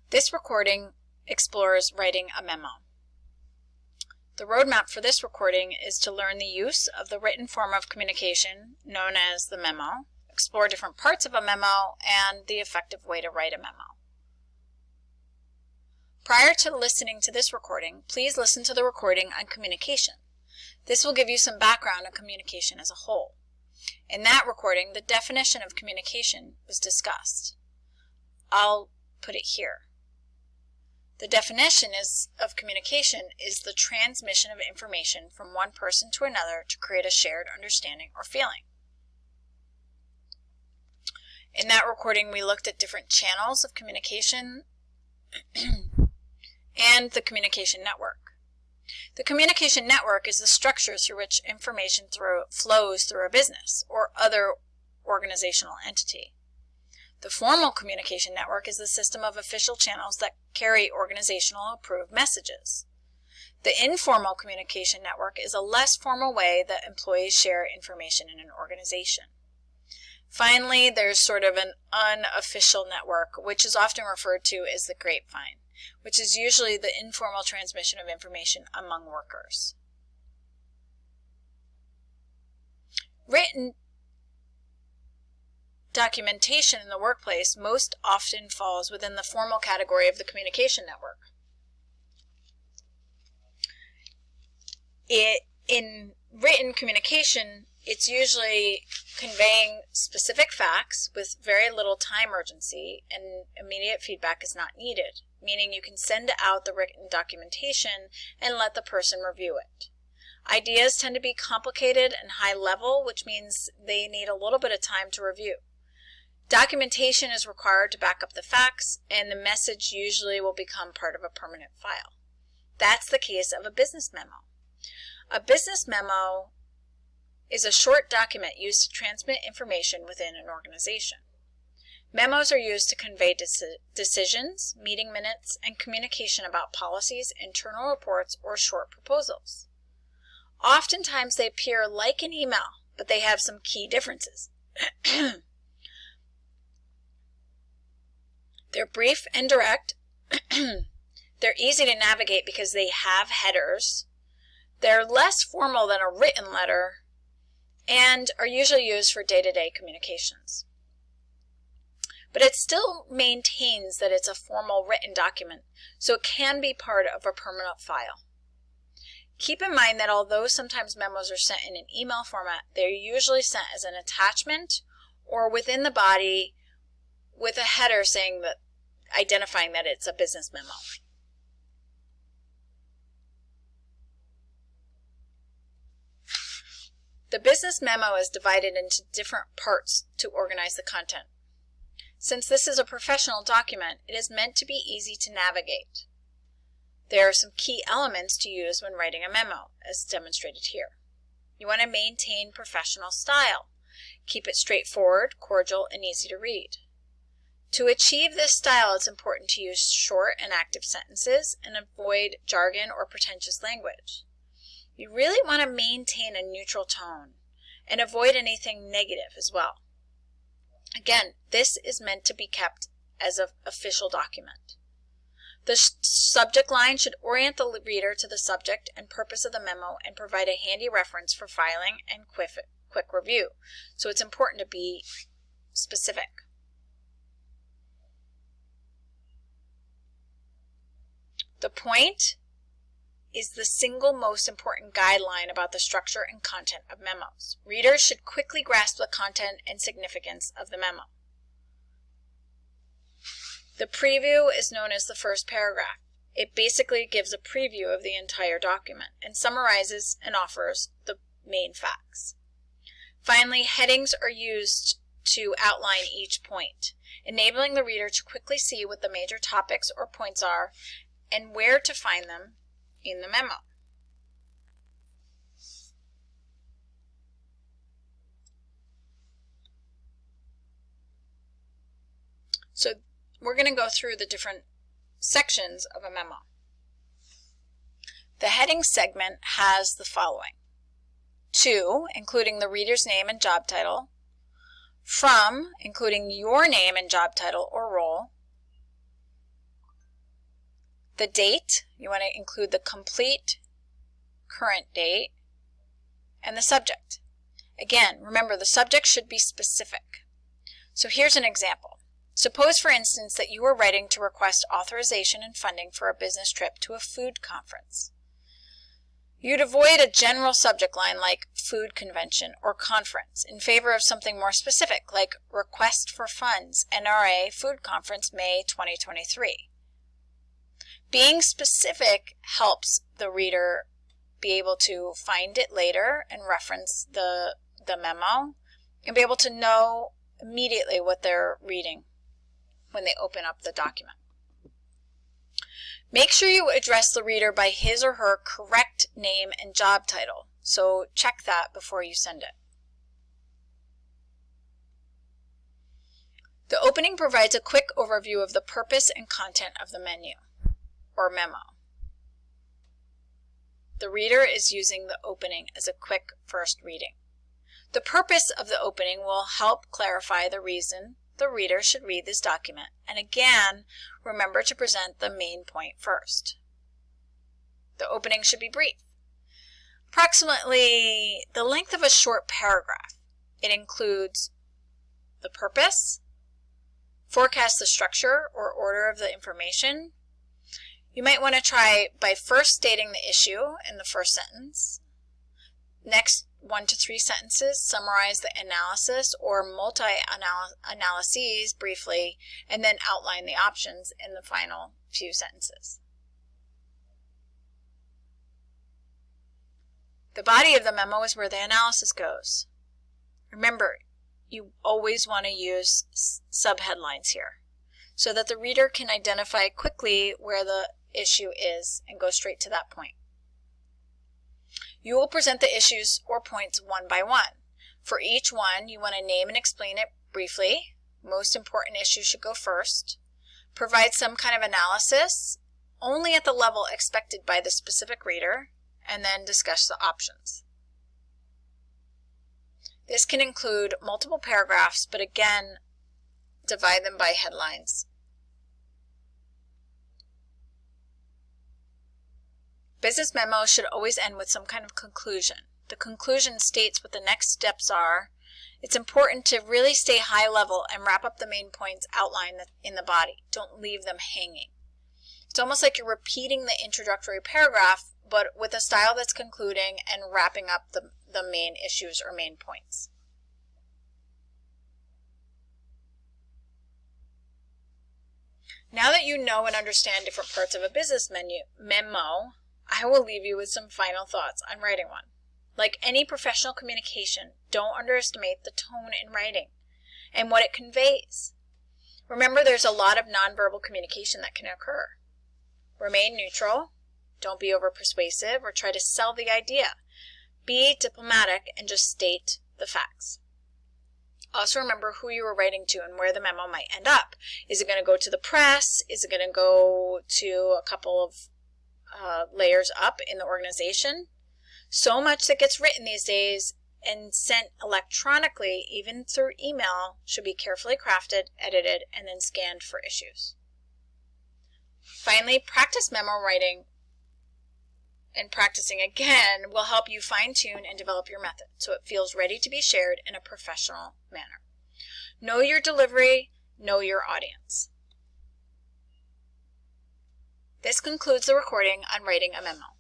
This recording explores writing a memo. The roadmap for this recording is to learn the use of the written form of communication known as the memo, explore different parts of a memo, and the effective way to write a memo. Prior to listening to this recording, please listen to the recording on communication. This will give you some background on communication as a whole. In that recording, the definition of communication was discussed. I'll put it here. The definition of communication is the transmission of information from one person to another to create a shared understanding or feeling. In that recording, we looked at different channels of communication and the communication network. The communication network is the structure through which information flows through a business or other organizational entity. The formal communication network is the system of official channels that carry organizational approved messages. The informal communication network is a less formal way that employees share information in an organization. Finally, there's sort of an unofficial network, which is often referred to as the grapevine, which is usually the informal transmission of information among workers. Written documentation in the workplace most often falls within the formal category of the communication network. In written communication, it's usually conveying specific facts with very little time urgency, and immediate feedback is not needed, meaning you can send out the written documentation and let the person review it. Ideas tend to be complicated and high level, which means they need a little bit of time to review. Documentation is required to back up the facts, and the message usually will become part of a permanent file. That's the case of a business memo. A business memo is a short document used to transmit information within an organization. Memos are used to convey decisions, meeting minutes, and communication about policies, internal reports, or short proposals. Oftentimes they appear like an email, but they have some key differences. They're brief and direct. They're easy to navigate because they have headers. They're less formal than a written letter and are usually used for day-to-day communications. But it still maintains that it's a formal written document, so it can be part of a permanent file. Keep in mind that although sometimes memos are sent in an email format, they're usually sent as an attachment or within the body with a header saying that, identifying that it's a business memo. The business memo is divided into different parts to organize the content. Since this is a professional document, it is meant to be easy to navigate. There are some key elements to use when writing a memo, as demonstrated here. You want to maintain professional style. Keep it straightforward, cordial, and easy to read. To achieve this style, it's important to use short and active sentences and avoid jargon or pretentious language. You really want to maintain a neutral tone and avoid anything negative as well. Again, this is meant to be kept as an official document. The subject line should orient the reader to the subject and purpose of the memo and provide a handy reference for filing and quick review. So it's important to be specific. The point is the single most important guideline about the structure and content of memos. Readers should quickly grasp the content and significance of the memo. The preview is known as the first paragraph. It basically gives a preview of the entire document and summarizes and offers the main facts. Finally, headings are used to outline each point, enabling the reader to quickly see what the major topics or points are and where to find them in the memo. So we're going to go through the different sections of a memo. The heading segment has the following: to, including the reader's name and job title; from, including your name and job title or role; The date, you want to include the complete current date, and the subject. Again, remember the subject should be specific. So here's an example. Suppose, for instance, that you were writing to request authorization and funding for a business trip to a food conference. You'd avoid a general subject line like food convention or conference in favor of something more specific like request for funds, NRA Food Conference, May 2023. Being specific helps the reader be able to find it later and reference the memo and be able to know immediately what they're reading when they open up the document. Make sure you address the reader by his or her correct name and job title, so check that before you send it. The opening provides a quick overview of the purpose and content of the menu or memo. The reader is using the opening as a quick first reading. The purpose of the opening will help clarify the reason the reader should read this document, and again, remember to present the main point first. The opening should be brief, approximately the length of a short paragraph. It includes the purpose, forecast the structure or order of the information. You might want to try by first stating the issue in the first sentence. Next 1 to 3 sentences, summarize the analysis or multi-analyses briefly, and then outline the options in the final few sentences. The body of the memo is where the analysis goes. Remember, you always want to use subheadlines here so that the reader can identify quickly where the issue is and go straight to that point. You will present the issues or points one by one. For each one, you want to name and explain it briefly. Most important issues should go first. Provide some kind of analysis, only at the level expected by the specific reader, and then discuss the options. This can include multiple paragraphs, but again, divide them by headlines. Business memos should always end with some kind of conclusion. The conclusion states what the next steps are. It's important to really stay high level and wrap up the main points outlined in the body. Don't leave them hanging. It's almost like you're repeating the introductory paragraph, but with a style that's concluding and wrapping up the main issues or main points. Now that you know and understand different parts of a business memo, I will leave you with some final thoughts on writing one. Like any professional communication, don't underestimate the tone in writing and what it conveys. Remember, there's a lot of nonverbal communication that can occur. Remain neutral. Don't be over-persuasive or try to sell the idea. Be diplomatic and just state the facts. Also remember who you are writing to and where the memo might end up. Is it going to go to the press? Is it going to go to a couple of layers up in the organization? So much that gets written these days and sent electronically, even through email, should be carefully crafted, edited, and then scanned for issues. Finally, practice memo writing, and practicing again will help you fine-tune and develop your method so it feels ready to be shared in a professional manner. Know your delivery, know your audience. This concludes the recording on writing a memo.